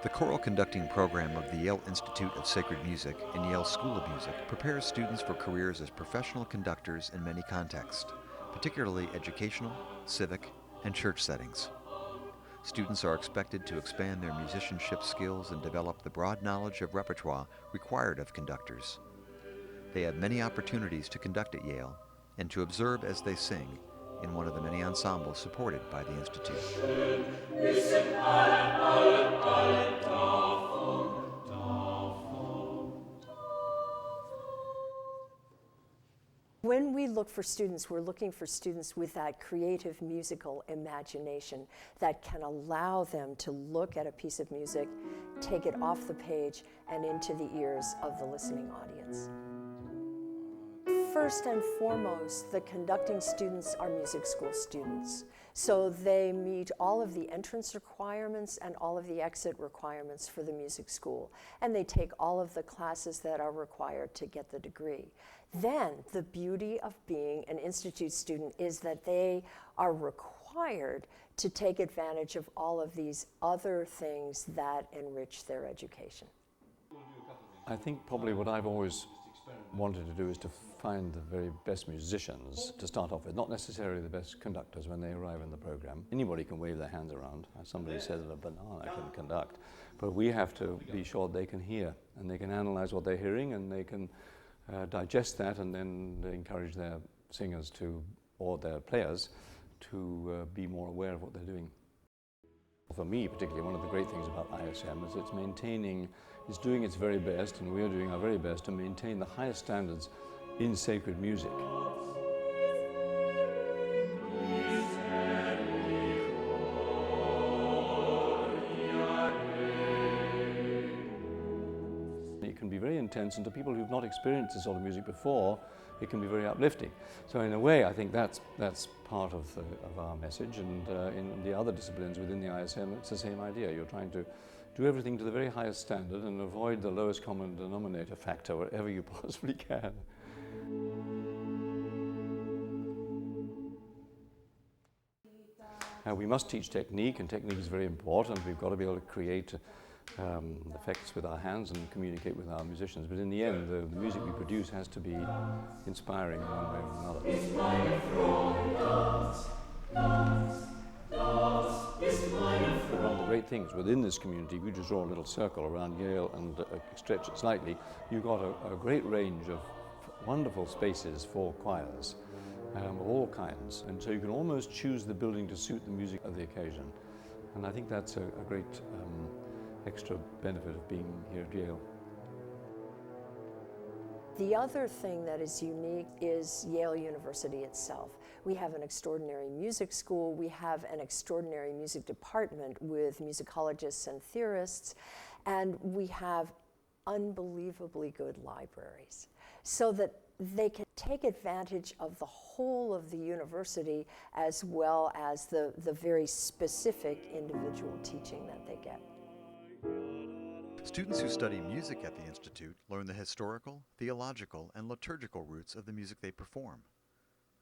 The choral conducting program of the Yale Institute of Sacred Music and Yale School of Music prepares students for careers as professional conductors in many contexts, particularly educational, civic, and church settings. Students are expected to expand their musicianship skills and develop the broad knowledge of repertoire required of conductors. They have many opportunities to conduct at Yale and to observe as they sing in one of the many ensembles supported by the Institute. When we look for students, we're looking for students with that creative musical imagination that can allow them to look at a piece of music, take it off the page, and into the ears of the listening audience. First and foremost, the conducting students are music school students. So they meet all of the entrance requirements and all of the exit requirements for the music school. And they take all of the classes that are required to get the degree. Then the beauty of being an institute student is that they are required to take advantage of all of these other things that enrich their education. I think probably what I've always wanted to do is to find the very best musicians to start off with, not necessarily the best conductors when they arrive in the program. Anybody can wave their hands around. As somebody said that a banana can conduct, but we have to be sure they can hear and they can analyze what they're hearing and they can digest that and then encourage their singers to, or their players, to be more aware of what they're doing. For me particularly, one of the great things about ISM is it's doing its very best, and we're doing our very best to maintain the highest standards in sacred music. It can be very intense, and to people who've not experienced this sort of music before, it can be very uplifting. So in a way, I think that's part of our message, and in the other disciplines within the ISM, it's the same idea. You're trying to do everything to the very highest standard and avoid the lowest common denominator factor wherever you possibly can. We must teach technique, and technique is very important. We've got to be able to create effects with our hands and communicate with our musicians. But in the end, the music we produce has to be inspiring in one way or another. One of the great things within this community, if you just draw a little circle around Yale and stretch it slightly, you've got a great range of wonderful spaces for choirs of all kinds. And so you can almost choose the building to suit the music of the occasion. And I think that's a great extra benefit of being here at Yale. The other thing that is unique is Yale University itself. We have an extraordinary music school, we have an extraordinary music department with musicologists and theorists, and we have unbelievably good libraries, so that they can take advantage of the whole of the university as well as the very specific individual teaching that they get. Students who study music at the Institute learn the historical, theological, and liturgical roots of the music they perform.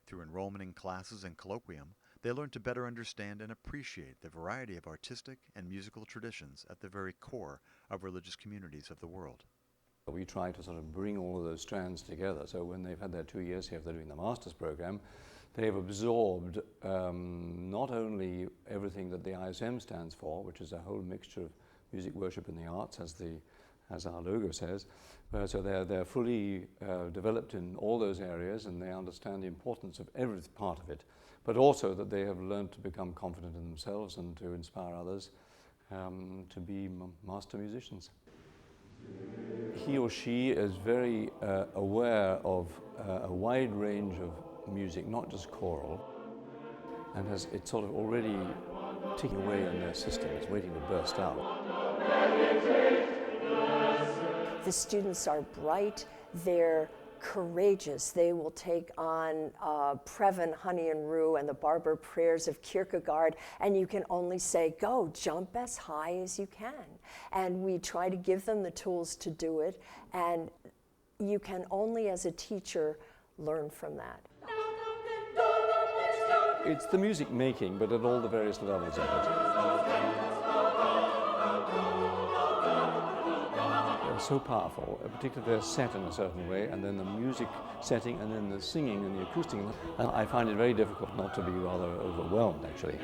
Through enrollment in classes and colloquium, they learn to better understand and appreciate the variety of artistic and musical traditions at the very core of religious communities of the world. We try to sort of bring all of those strands together, so when they've had their 2 years here, if they're doing the master's program, they've absorbed not only everything that the ISM stands for, which is a whole mixture of music, worship, and the arts, as our logo says. So they're fully developed in all those areas, and they understand the importance of every part of it, but also that they have learned to become confident in themselves and to inspire others to be master musicians. He or she is very aware of a wide range of music, not just choral, and it's sort of already ticking away in their system. It's waiting to burst out. The students are bright, they're courageous. They will take on Previn, Honey and Rue, and the Barber Prayers of Kierkegaard, and you can only say, go, jump as high as you can. And we try to give them the tools to do it, and you can only, as a teacher, learn from that. It's the music making, but at all the various levels of it. so powerful, particularly they're set in a certain way, and then the music setting, and then the singing and the acoustic. And I find it very difficult not to be rather overwhelmed, actually.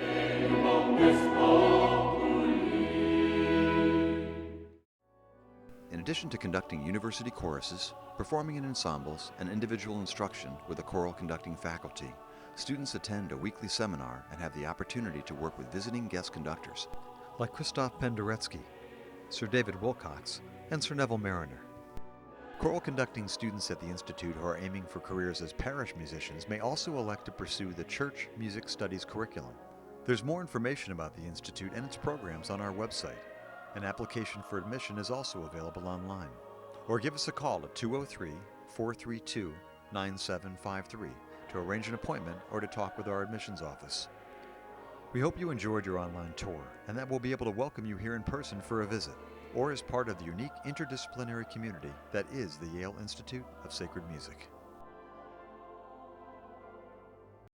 In addition to conducting university choruses, performing in ensembles, and individual instruction with a choral conducting faculty, students attend a weekly seminar and have the opportunity to work with visiting guest conductors like Christoph Penderecki, Sir David Wilcox, and Sir Neville Mariner. Choral conducting students at the Institute who are aiming for careers as parish musicians may also elect to pursue the Church Music Studies curriculum. There's more information about the Institute and its programs on our website. An application for admission is also available online. Or give us a call at 203-432-9753 to arrange an appointment or to talk with our admissions office. We hope you enjoyed your online tour and that we'll be able to welcome you here in person for a visit or as part of the unique interdisciplinary community that is the Yale Institute of Sacred Music.